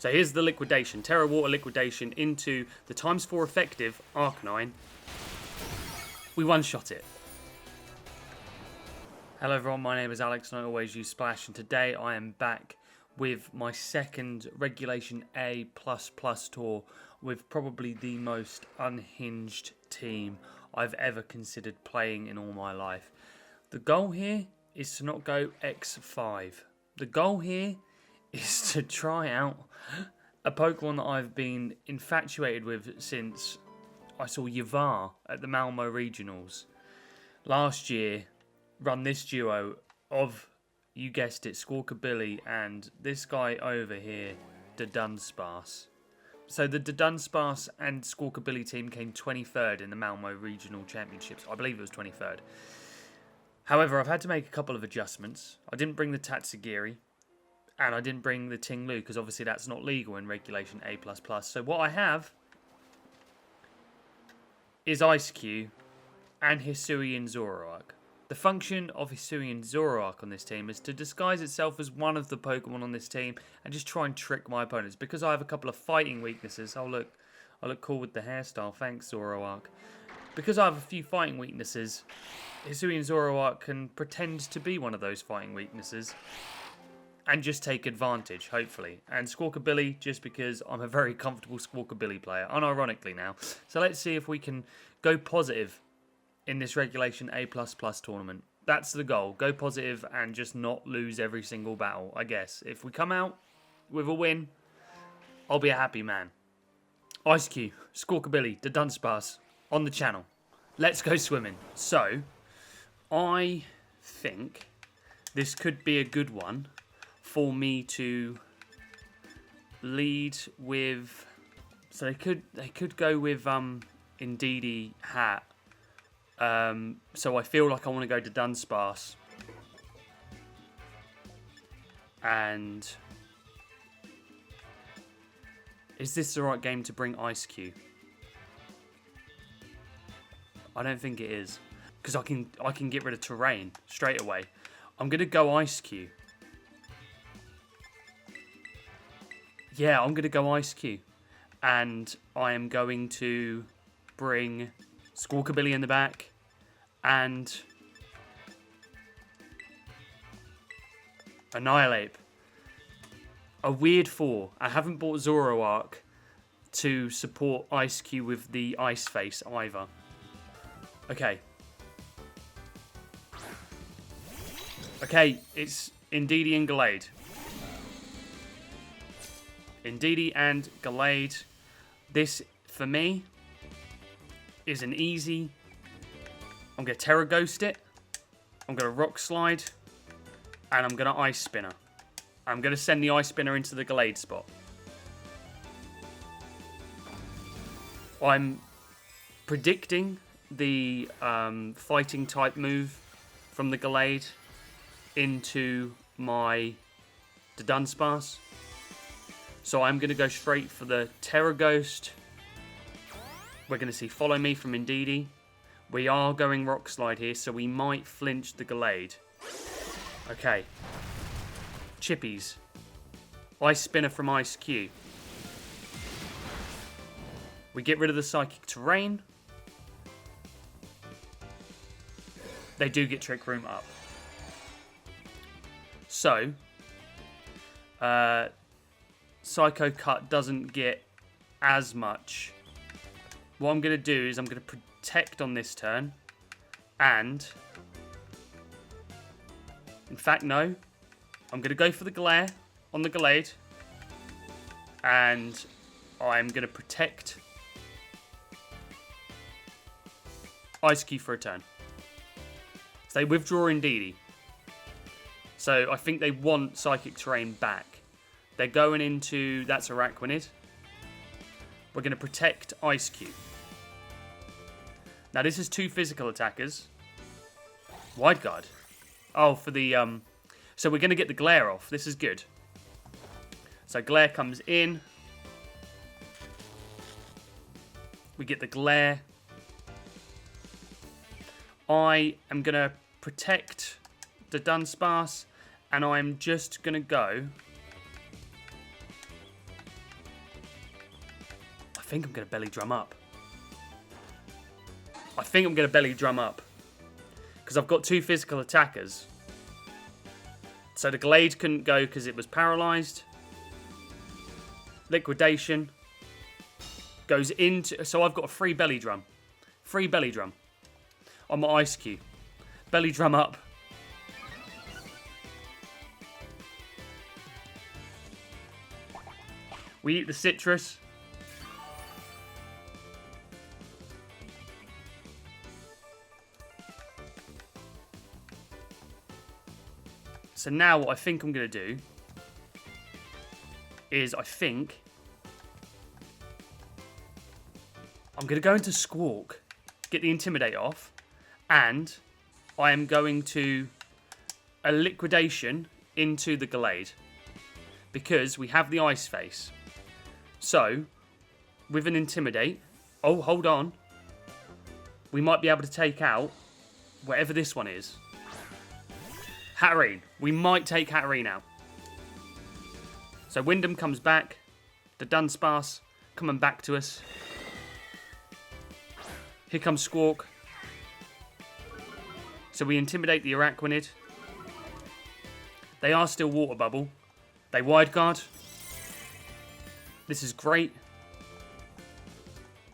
So here's the liquidation. Terra Water liquidation into the ×4 effective Arcanine. We one-shot it. Hello everyone, my name is Alex and I always use Splash, and today I am back with my second Regulation A++ tour with probably the most unhinged team I've ever considered playing in all my life. The goal here is to not go X5. The goal here is to try out a Pokemon that I've been infatuated with since I saw Yavar at the Malmo Regionals. Last year, run this duo of, you guessed it, Squawkabilly and this guy over here, the Dunsparce. So the Dunsparce and Squawkabilly team came 23rd in the Malmo Regional Championships. I believe it was 23rd. However, I've had to make a couple of adjustments. I didn't bring the Tatsugiri, and I didn't bring the Tinglu, because obviously that's not legal in Regulation A++. So what I have is EISCUE and Hisuian Zoroark. The function of Hisuian Zoroark on this team is to disguise itself as one of the Pokemon on this team and just try and trick my opponents. Because I have a couple of fighting weaknesses. Oh look, I look cool with the hairstyle. Thanks, Zoroark. Because I have a few fighting weaknesses, Hisuian Zoroark can pretend to be one of those fighting weaknesses and just take advantage, hopefully. And Squawkabilly, just because I'm a very comfortable Squawkabilly player, unironically now. So let's see if we can go positive in this Regulation A++ tournament. That's the goal. Go positive and just not lose every single battle, I guess. If we come out with a win, I'll be a happy man. EISCUE, Squawkabilly, the Dunsparce on the channel. Let's go swimming. So, I think this could be a good one for me to lead with. So they could go with Indeedee Hat. So I feel like I want to go to Dunsparce. And is this the right game to bring EISCUE? I don't think it is, because I can get rid of Terrain straight away. I'm gonna go EISCUE. Yeah, I'm gonna go EISCUE, and I am going to bring Squawkabilly in the back, and Annihilate. A weird 4. I haven't bought Zoroark to support EISCUE with the Ice Face either. Okay. Okay, it's Indeedee and Gallade. Indeedee and Gallade. This, for me, is an easy. I'm going to Terra Ghost it. I'm going to Rock Slide. And I'm going to Ice Spinner. I'm going to send the Ice Spinner into the Gallade spot. I'm predicting the fighting type move from the Gallade into the Dunsparce. So I'm going to go straight for the Terra Ghost. We're going to see Follow Me from Indeedee. We are going Rock Slide here, so we might flinch the Gallade. Okay. Chippies. Ice Spinner from EISCUE. We get rid of the Psychic Terrain. They do get Trick Room up. So, Psycho Cut doesn't get as much. What I'm going to do is I'm going to Protect on this turn. And, in fact, no. I'm going to go for the Glare on the Gallade. And I'm going to Protect EISCUE for a turn. So they withdraw Indeedee. So I think they want Psychic Terrain back. They're going into... That's Araquanid. We're going to Protect EISCUE. Now this is 2 physical attackers. Wide Guard. Oh, for the... So we're going to get the Glare off. This is good. So Glare comes in. We get the Glare. I am going to protect the Dunsparce, and I'm just going to go think I'm going to belly drum up. I think I'm going to belly drum up. Because I've got 2 physical attackers. So the Glade couldn't go because it was paralysed. Liquidation. Goes into... So I've got a free belly drum. Free belly drum. On my Ice Cube. Belly drum up. We eat the citrus. So now what I think I'm going to do is I think I'm going to go into Squawk, get the Intimidate off, and I am going to a Liquidation into the Glade because we have the Ice Face. So, with an Intimidate, oh, hold on, we might be able to take out whatever this one is. Hatterene. We might take Hatterene out. So Wyndham comes back. The Dunsparce coming back to us. Here comes Squawk. So we intimidate the Araquanid. They are still Water Bubble. They Wide Guard. This is great.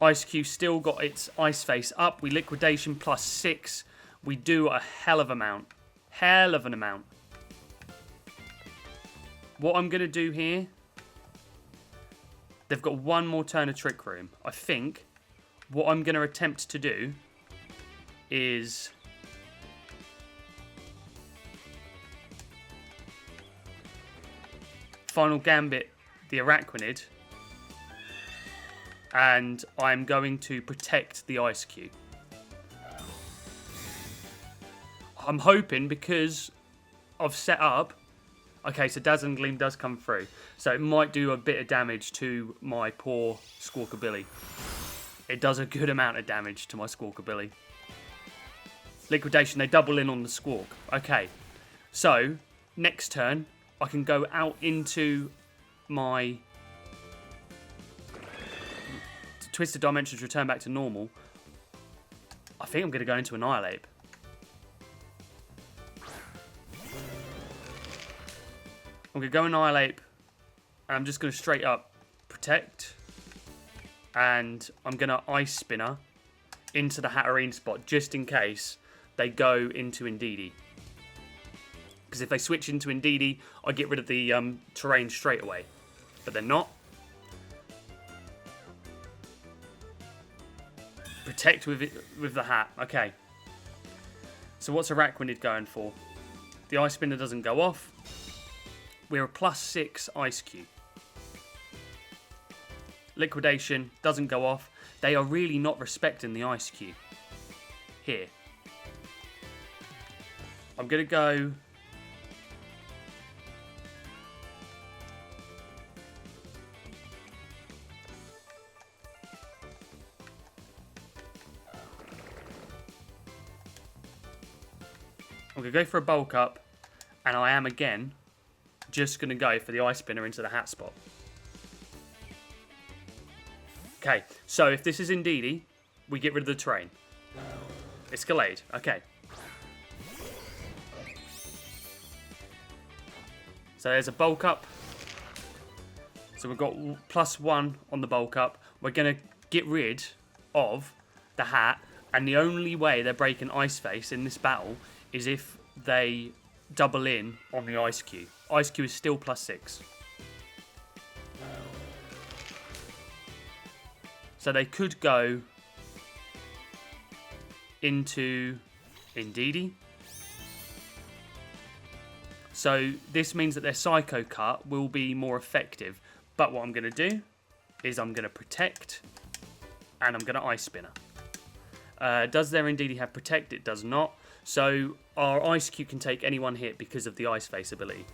Ice Cube still got its Ice Face up. We Liquidation +6. We do a hell of an amount. Hell of an amount. What I'm going to do here... They've got one more turn of Trick Room. I think what I'm going to attempt to do is... Final Gambit the Araquanid. And I'm going to protect the Ice Cube. I'm hoping because I've set up... Okay, so Dazzling Gleam does come through. So it might do a bit of damage to my poor Squawkabilly. It does a good amount of damage to my Squawkabilly. Liquidation, they double in on the Squawk. Okay, so next turn, I can go out into my... Twisted Dimensions return back to normal. I think I'm going to go into Annihilate. I'm going to go Annihilate, and I'm just going to straight up Protect, and I'm going to Ice Spinner into the Hatterene spot, just in case they go into Indeedee. Because if they switch into Indeedee, I get rid of the terrain straight away. But they're not. Protect with the hat. Okay. So what's Araquanid going for? The Ice Spinner doesn't go off. We're a +6 Ice Cube. Liquidation doesn't go off. They are really not respecting the Ice Cube here. I'm going to go... I'm going to go for a Bulk Up, and I am again just going to go for the Ice Spinner into the hat spot. Okay, so if this is Indeedee, we get rid of the terrain. Escalade, okay. So there's a Bulk Up. So we've got +1 on the Bulk Up. We're going to get rid of the hat, and the only way they're breaking Ice Face in this battle is if they double in on the Ice Cube. Ice Cube is still +6. So they could go into Indeedee. So this means that their Psycho Cut will be more effective. But what I'm going to do is I'm going to Protect and I'm going to Ice Spinner. Does their Indeedee have Protect? It does not. So our Ice Cube can take any one hit because of the Ice Face ability.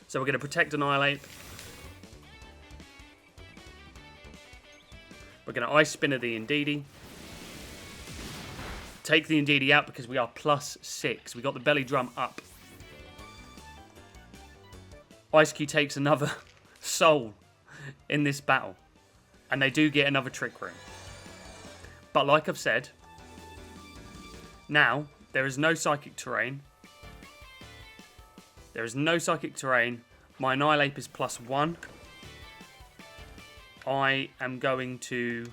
So we're going to Protect Annihilate. We're going to Ice Spinner the Indeedee. Take the Indeedee out because we are +6. We got the Belly Drum up. Ice Cube takes another soul in this battle. And they do get another Trick Room. But like I've said, now there is no Psychic Terrain. There is no Psychic Terrain. My Annihilate is +1. I am going to...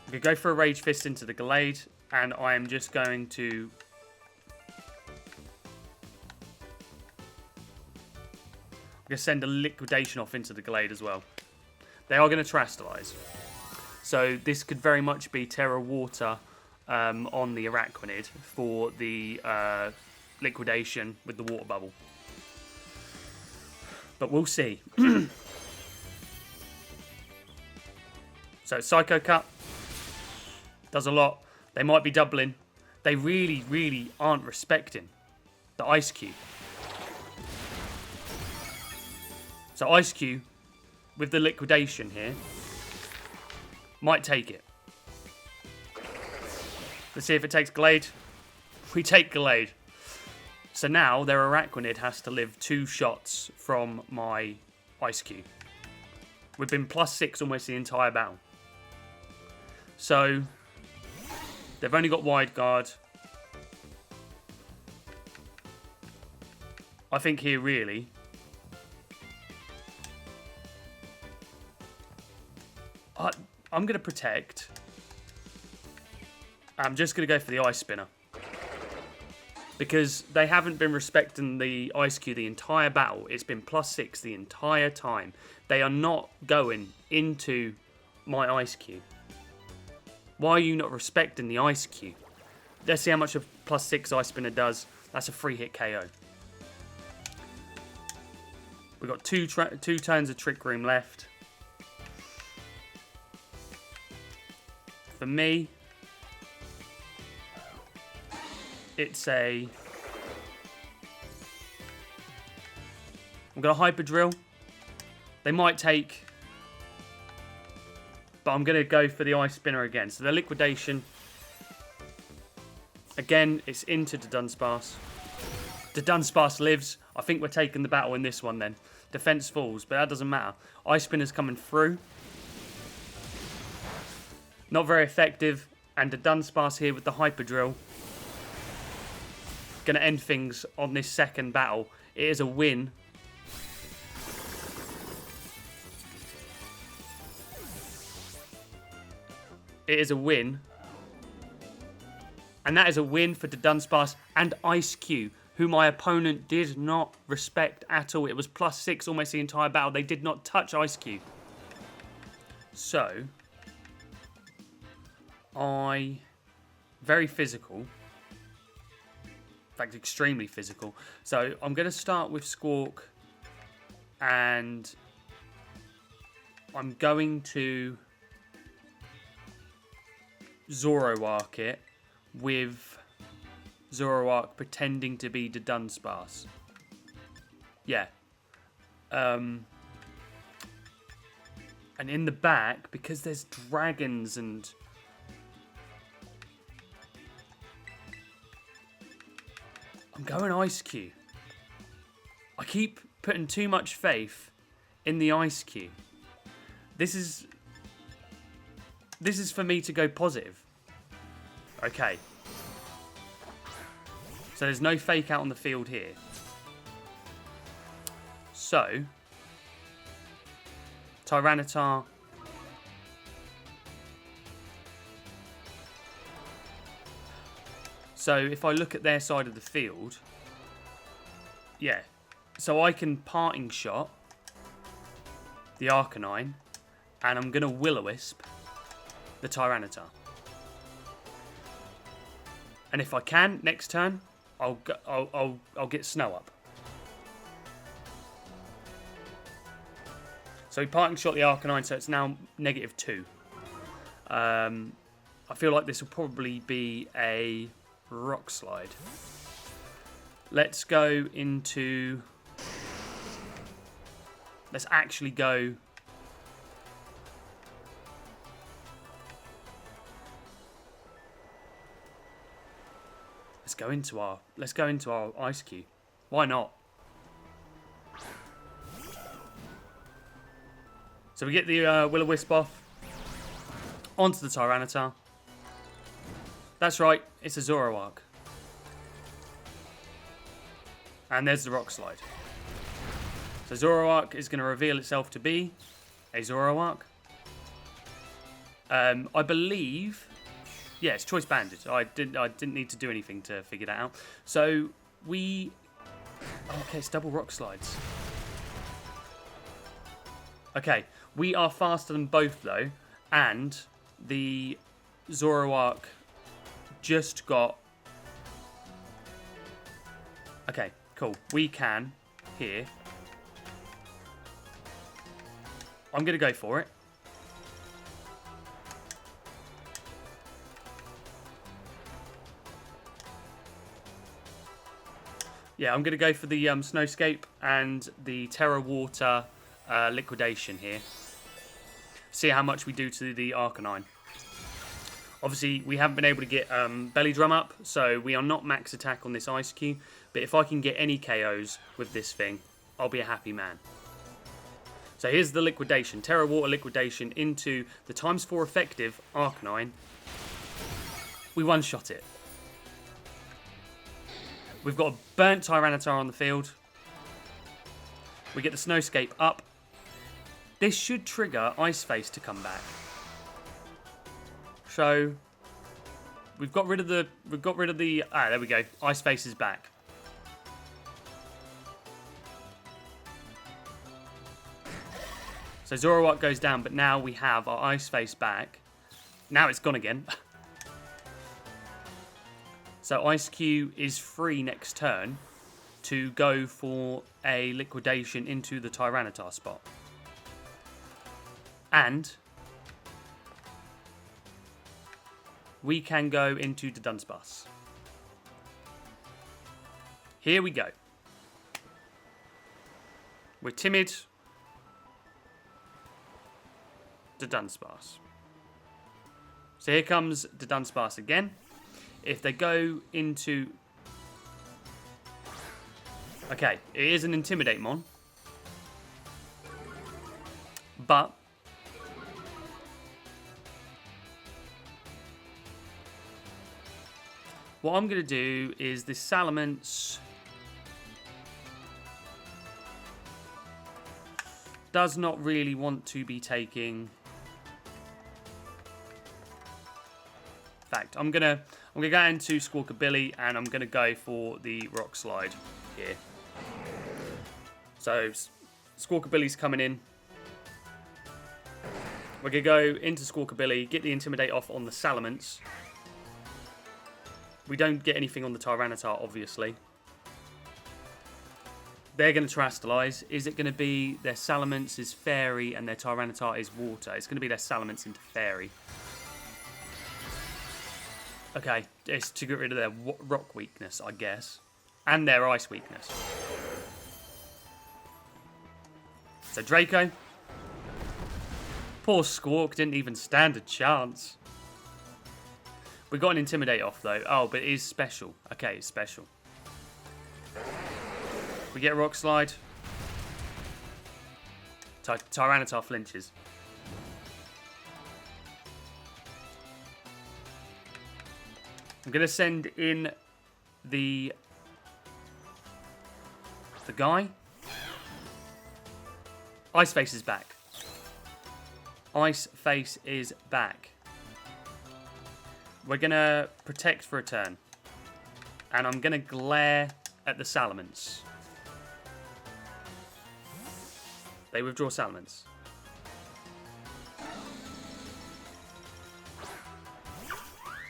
I'm going to go for a Rage Fist into the Glade. And I am just going to... I'm going to send a Liquidation off into the Glade as well. They are going to Terastallize. So this could very much be Terra Water on the Araquanid for the Liquidation with the Water Bubble. But we'll see. So Psycho Cut does a lot. They might be doubling. They really, really aren't respecting the Ice Cube. So Ice Cube, with the Liquidation here, might take it. Let's see if it takes Glade. We take Glade. So now their Araquanid has to live 2 shots from my Ice Cube. We've been +6 almost the entire battle. So they've only got Wide Guard. I think here really... I'm going to protect. I'm just going to go for the Ice Spinner. Because they haven't been respecting the Ice Cube the entire battle. It's been +6 the entire time. They are not going into my Ice Cube. Why are you not respecting the Ice Cube? Let's see how much a +6 Ice Spinner does. That's a 3-hit KO. We've got two turns of Trick Room left. For me, it's a... I'm going to Hyper Drill. They might take... But I'm going to go for the Ice Spinner again. So the Liquidation. Again, it's into the Dunsparce. The Dunsparce lives. I think we're taking the battle in this one then. Defense falls, but that doesn't matter. Ice Spinner's coming through. Not very effective. And the Dunsparce here with the Hyper Drill. Going to end things on this second battle. It is a win. It is a win. And that is a win for the Dunsparce and Ice Cube, who my opponent did not respect at all. It was +6 almost the entire battle. They did not touch Ice Cube. So, very physical. In fact, extremely physical. So, I'm going to start with Squawk. And I'm going to Zoroark it with Zoroark pretending to be the Dunsparce. Yeah. And in the back, because there's dragons and... I'm going Ice Cube. I keep putting too much faith in the Ice Cube. This is for me to go positive. Okay. So there's no fake out on the field here. So, Tyranitar. So if I look at their side of the field, yeah. So I can Parting Shot the Arcanine, and I'm going to Will-O-Wisp the Tyranitar. And if I can, next turn, I'll get Snow Up. So he Parting Shot the Arcanine, so it's now -2. I feel like this will probably be a Rock Slide. Let's go into... Let's actually go... Let's go into our Ice Cube. Why not? So we get the Will-O-Wisp off. Onto the Tyranitar. That's right, it's a Zoroark. And there's the Rock Slide. So Zoroark is going to reveal itself to be a Zoroark. I believe... Yeah, it's Choice Banded. I didn't need to do anything to figure that out. So we... Okay, it's double Rock Slides. Okay, we are faster than both though. And the Zoroark just got... Okay, cool. We can, here... I'm going to go for it. Yeah, I'm going to go for the Snowscape and the Terra Water Liquidation here. See how much we do to the Arcanine. Obviously, we haven't been able to get Belly Drum up, so we are not max attack on this Ice Cube. But if I can get any KOs with this thing, I'll be a happy man. So here's the Liquidation. Terra Water Liquidation into the ×4 effective Arcanine. We one-shot it. We've got a burnt Tyranitar on the field. We get the Snowscape up. This should trigger Ice Face to come back. So we've got rid of the there we go. Ice Face is back. So Zoroark goes down, but now we have our Ice Face back. Now it's gone again. So Ice Cube is free next turn to go for a Liquidation into the Tyranitar spot. And we can go into the Dunsparce. Here we go. We're timid. The Dunsparce. So here comes the Dunsparce again. If they go into... Okay, it is an Intimidate Mon. But... what I'm going to do is this Salamence... does not really want to be taking... In fact, I'm gonna go into Squawkabilly and I'm gonna go for the Rock Slide here. So Squawkabilly's coming in. We're gonna go into Squawkabilly, get the Intimidate off on the Salamence. We don't get anything on the Tyranitar, obviously. They're going to Terastallize. Is it going to be their Salamence is Fairy and their Tyranitar is Water? It's going to be their Salamence into Fairy. Okay, it's to get rid of their rock weakness, I guess. And their ice weakness. So Draco. Poor Squawk didn't even stand a chance. We got an Intimidate off though. Oh, but it is special. Okay, it's special. We get a Rock Slide. Tyranitar flinches. I'm going to send in the guy. Ice Face is back. Ice Face is back. We're going to protect for a turn. And I'm going to glare at the Salamence. They withdraw Salamence.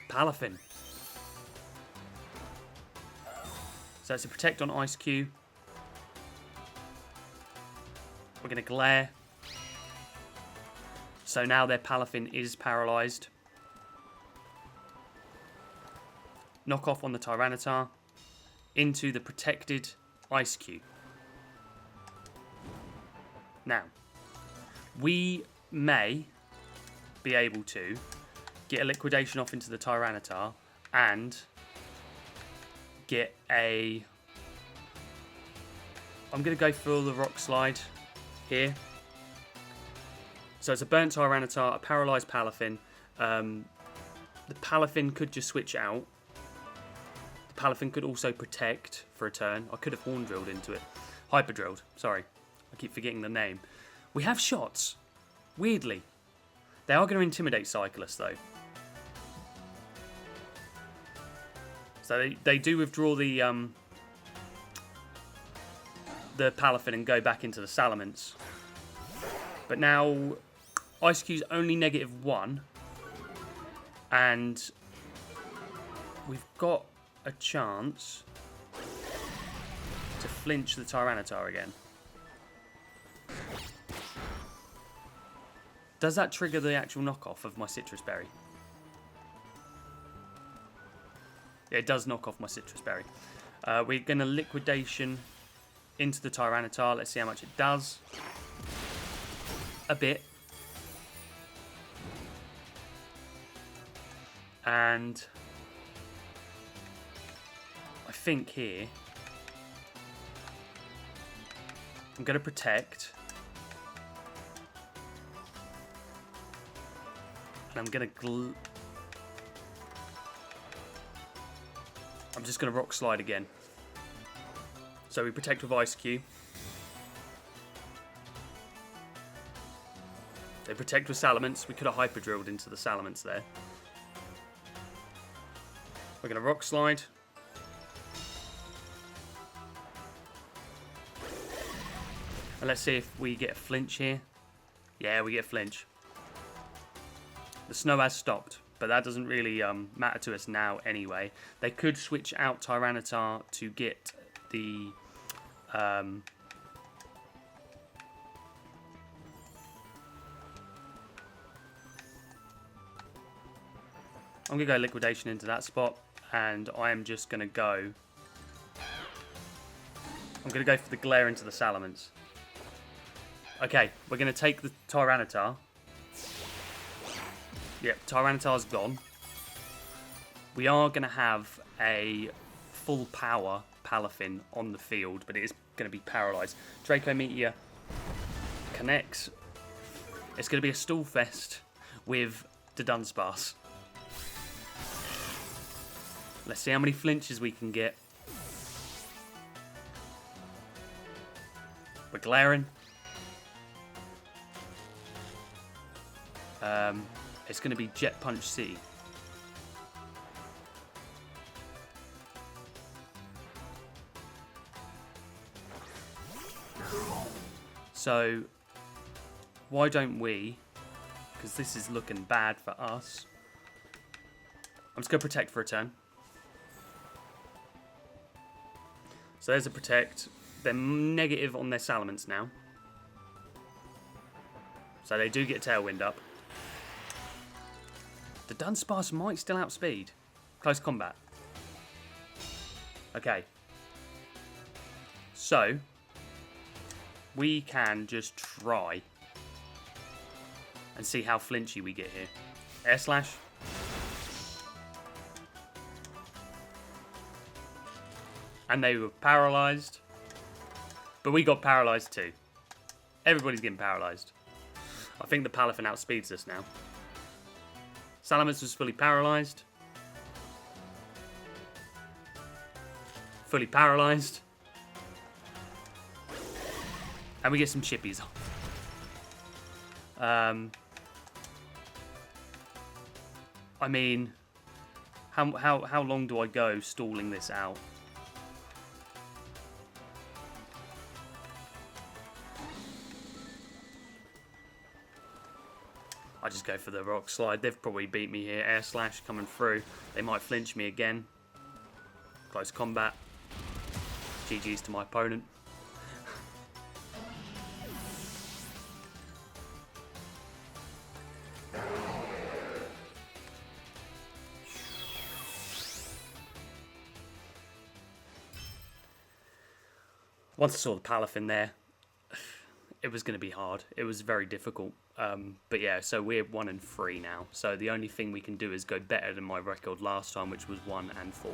Palafin. So it's a protect on Ice Cube. We're going to glare. So now their Palafin is paralysed. Knock off on the Tyranitar. Into the protected Ice Cube. Now, we may be able to get a Liquidation off into the Tyranitar and get a... I'm going to go for the Rock Slide here. So it's a burnt Tyranitar, a paralysed Palafin. The Palafin could just switch out. The Palafin could also protect for a turn. I could have Horn Drilled into it. Hyper Drilled, sorry. I keep forgetting the name. We have shots. Weirdly. They are going to intimidate Cyclist though. So they do withdraw the Palafin and go back into the Salamence. But now IceQ's only -1. And we've got a chance to flinch the Tyranitar again. Does that trigger the actual knockoff of my Citrus Berry? Yeah, it does knock off my Citrus Berry. We're going to Liquidation into the Tyranitar. Let's see how much it does. A bit. And I think here I'm going to protect. And I'm going to I'm just going to Rock Slide again. So we protect with IceQ. They protect with Salamence. We could have Hyper Drilled into the Salamence there. We're going to Rock Slide. And let's see if we get a flinch here. Yeah, we get a flinch. The snow has stopped, but that doesn't really matter to us now anyway. They could switch out Tyranitar to get the... I'm going to go Liquidation into that spot, and I am just going to go... I'm going to go for the Glare into the Salamence. Okay, we're going to take the Tyranitar. Yep, Tyranitar's gone. We are going to have a full power Palafin on the field, but it is going to be paralysed. Draco Meteor connects. It's going to be a stall fest with the Dunsparce. Let's see how many flinches we can get. We're glaring. It's going to be Jet Punch C. So, why don't we, because this is looking bad for us, I'm just going to protect for a turn. So there's a protect. They're negative on their Salamence now. So they do get Tailwind up. The Dunsparce might still outspeed. Close combat. Okay. So, we can just try and see how flinchy we get here. Air Slash. And they were paralysed. But we got paralysed too. Everybody's getting paralysed. I think the Palafin outspeeds us now. Salamence was fully paralysed. Fully paralysed. And we get some chippies. I mean, how long do I go stalling this out? I just go for the Rock Slide. They've probably beat me here. Air Slash coming through. They might flinch me again. Close combat. GG's to my opponent. Once I saw the Palafin there, it was going to be hard. It was very difficult. But yeah, so we're 1-3 now. So the only thing we can do is go better than my record last time, which was 1-4.